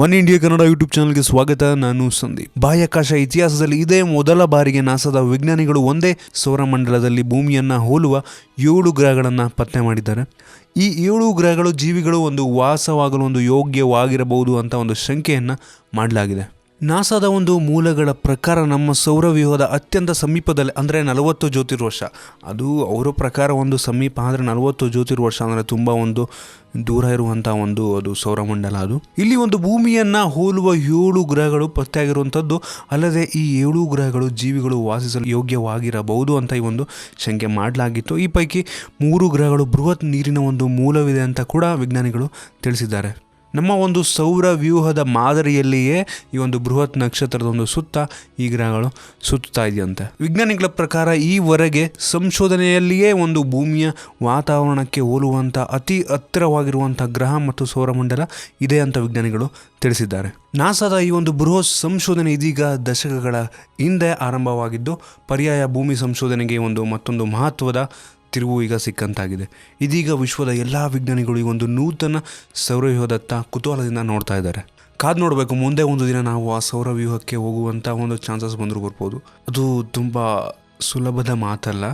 One India Kannada YouTube ಚಾನಲ್ಗೆ ಸ್ವಾಗತ. ನಾನು ಸಂದೀಪ್. ಬಾಹ್ಯಾಕಾಶ ಇತಿಹಾಸದಲ್ಲಿ ಇದೇ ಮೊದಲ ಬಾರಿಗೆ ನಾಸಾದ ವಿಜ್ಞಾನಿಗಳು ಒಂದೇ ಸೌರಮಂಡಲದಲ್ಲಿ ಭೂಮಿಯನ್ನು ಹೋಲುವ 7 ಗ್ರಹಗಳನ್ನು ಪತ್ತೆ ಮಾಡಿದ್ದಾರೆ. ಈ 7 ಗ್ರಹಗಳು ಜೀವಿಗಳು ಒಂದು ವಾಸವಾಗಲು ಒಂದು ಯೋಗ್ಯವಾಗಿರಬಹುದು ಅಂತ ಒಂದು ಶಂಕೆಯನ್ನು ಮಾಡಲಾಗಿದೆ. ನಾಸಾದ ಒಂದು ಮೂಲಗಳ ಪ್ರಕಾರ ನಮ್ಮ ಸೌರವ್ಯೂಹದ ಅತ್ಯಂತ ಸಮೀಪದಲ್ಲಿ ಅಂದರೆ 40 ಜ್ಯೋತಿರ್ವರ್ಷ, ಅದು ಅವರ ಪ್ರಕಾರ ಒಂದು ಸಮೀಪ ಆದರೆ 40 ಜ್ಯೋತಿರ್ವರ್ಷ ಅಂದರೆ ತುಂಬ ಒಂದು ದೂರ ಇರುವಂಥ ಅದು ಸೌರಮಂಡಲ. ಅದು ಇಲ್ಲಿ ಒಂದು ಭೂಮಿಯನ್ನು ಹೋಲುವ 7 ಗ್ರಹಗಳು ಪತ್ತೆಯಾಗಿರುವಂಥದ್ದು. ಅಲ್ಲದೆ ಈ 7 ಗ್ರಹಗಳು ಜೀವಿಗಳು ವಾಸಿಸಲು ಯೋಗ್ಯವಾಗಿರಬಹುದು ಅಂತ ಈ ಒಂದು ಶಂಕೆ ಮಾಡಲಾಗಿತ್ತು. ಈ ಪೈಕಿ 3 ಗ್ರಹಗಳು ಬೃಹತ್ ನೀರಿನ ಒಂದು ಮೂಲವಿದೆ ಅಂತ ಕೂಡ ವಿಜ್ಞಾನಿಗಳು ತಿಳಿಸಿದ್ದಾರೆ. ನಮ್ಮ ಒಂದು ಸೌರ ವ್ಯೂಹದ ಮಾದರಿಯಲ್ಲಿಯೇ ಈ ಒಂದು ಬೃಹತ್ ನಕ್ಷತ್ರದ ಒಂದು ಸುತ್ತ ಈ ಗ್ರಹಗಳು ಸುತ್ತಾ ಇದೆಯಂತೆ. ವಿಜ್ಞಾನಿಗಳ ಪ್ರಕಾರ ಈವರೆಗೆ ಸಂಶೋಧನೆಯಲ್ಲಿಯೇ ಒಂದು ಭೂಮಿಯ ವಾತಾವರಣಕ್ಕೆ ಹೋಲುವಂಥ ಅತಿ ಹತ್ತಿರವಾಗಿರುವಂಥ ಗ್ರಹ ಮತ್ತು ಸೌರಮಂಡಲ ಇದೆ ಅಂತ ವಿಜ್ಞಾನಿಗಳು ತಿಳಿಸಿದ್ದಾರೆ. ನಾಸಾದ ಈ ಒಂದು ಬೃಹತ್ ಸಂಶೋಧನೆ ಇದೀಗ ದಶಕಗಳ ಹಿಂದೆ ಆರಂಭವಾಗಿದ್ದು, ಪರ್ಯಾಯ ಭೂಮಿ ಸಂಶೋಧನೆಗೆ ಮತ್ತೊಂದು ಮಹತ್ವದ ತಿರುವು ಈಗ ಸಿಕ್ಕಂತಾಗಿದೆ. ಇದೀಗ ವಿಶ್ವದ ಎಲ್ಲ ವಿಜ್ಞಾನಿಗಳು ಈ ಒಂದು ನೂತನ ಸೌರವ್ಯೂಹದತ್ತ ಕುತೂಹಲದಿಂದ ನೋಡ್ತಾ ಇದ್ದಾರೆ. ಕಾದು ನೋಡಬೇಕು, ಮುಂದೆ ಒಂದು ದಿನ ನಾವು ಆ ಸೌರವ್ಯೂಹಕ್ಕೆ ಹೋಗುವಂಥ ಒಂದು ಚಾನ್ಸಸ್ ಬರ್ಬೋದು. ಅದು ತುಂಬ ಸುಲಭದ ಮಾತಲ್ಲ.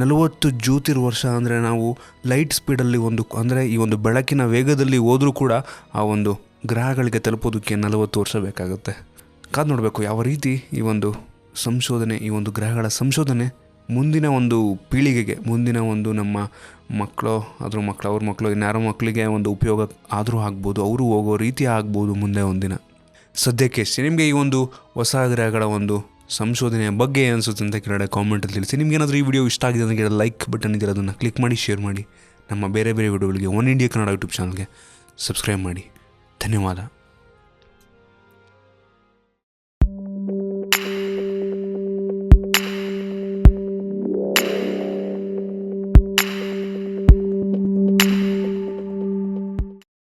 40 ಜ್ಯೋತಿರ್ವರ್ಷ ಅಂದರೆ ನಾವು ಲೈಟ್ ಸ್ಪೀಡಲ್ಲಿ ಅಂದರೆ ಈ ಒಂದು ಬೆಳಕಿನ ವೇಗದಲ್ಲಿ ಹೋದರೂ ಕೂಡ ಆ ಒಂದು ಗ್ರಹಗಳಿಗೆ ತಲುಪೋದಕ್ಕೆ 40 ವರ್ಷ ಬೇಕಾಗುತ್ತೆ. ಕಾದು ನೋಡಬೇಕು ಯಾವ ರೀತಿ ಈ ಒಂದು ಸಂಶೋಧನೆ, ಈ ಒಂದು ಗ್ರಹಗಳ ಸಂಶೋಧನೆ ಮುಂದಿನ ಒಂದು ಪೀಳಿಗೆಗೆ, ಮುಂದಿನ ಒಂದು ನಮ್ಮ ಮಕ್ಕಳು, ಅವ್ರ ಮಕ್ಕಳು ಇನ್ಯಾರೋ ಮಕ್ಕಳಿಗೆ ಒಂದು ಉಪಯೋಗ ಆದರೂ ಆಗ್ಬೋದು, ಅವರು ಹೋಗೋ ರೀತಿ ಆಗ್ಬೋದು ಮುಂದೆ ಒಂದಿನ. ಸದ್ಯಕ್ಕೆ ನಿಮಗೆ ಈ ಒಂದು ಹೊಸ ಗ್ರಹಗಳ ಒಂದು ಸಂಶೋಧನೆಯ ಬಗ್ಗೆ ಅನಿಸುತ್ತೆ ಅಂತ ಕೆಳಗಡೆ ಕಾಮೆಂಟಲ್ಲಿ ತಿಳಿಸಿ. ನಿಮಗೇನಾದರೂ ಈ ವಿಡಿಯೋ ಇಷ್ಟ ಆಗಿದೆ ಅಂದರೆ ಲೈಕ್ ಬಟನ್ ಇದೆಯಲ್ಲ, ಅದನ್ನು ಕ್ಲಿಕ್ ಮಾಡಿ ಶೇರ್ ಮಾಡಿ. ನಮ್ಮ ಬೇರೆ ವಿಡಿಯೋಗಳಿಗೆ ಒನ್ ಇಂಡಿಯಾ ಕನ್ನಡ ಯೂಟ್ಯೂಬ್ ಚಾನಲ್ಗೆ ಸಬ್ಸ್ಕ್ರೈಬ್ ಮಾಡಿ. ಧನ್ಯವಾದ.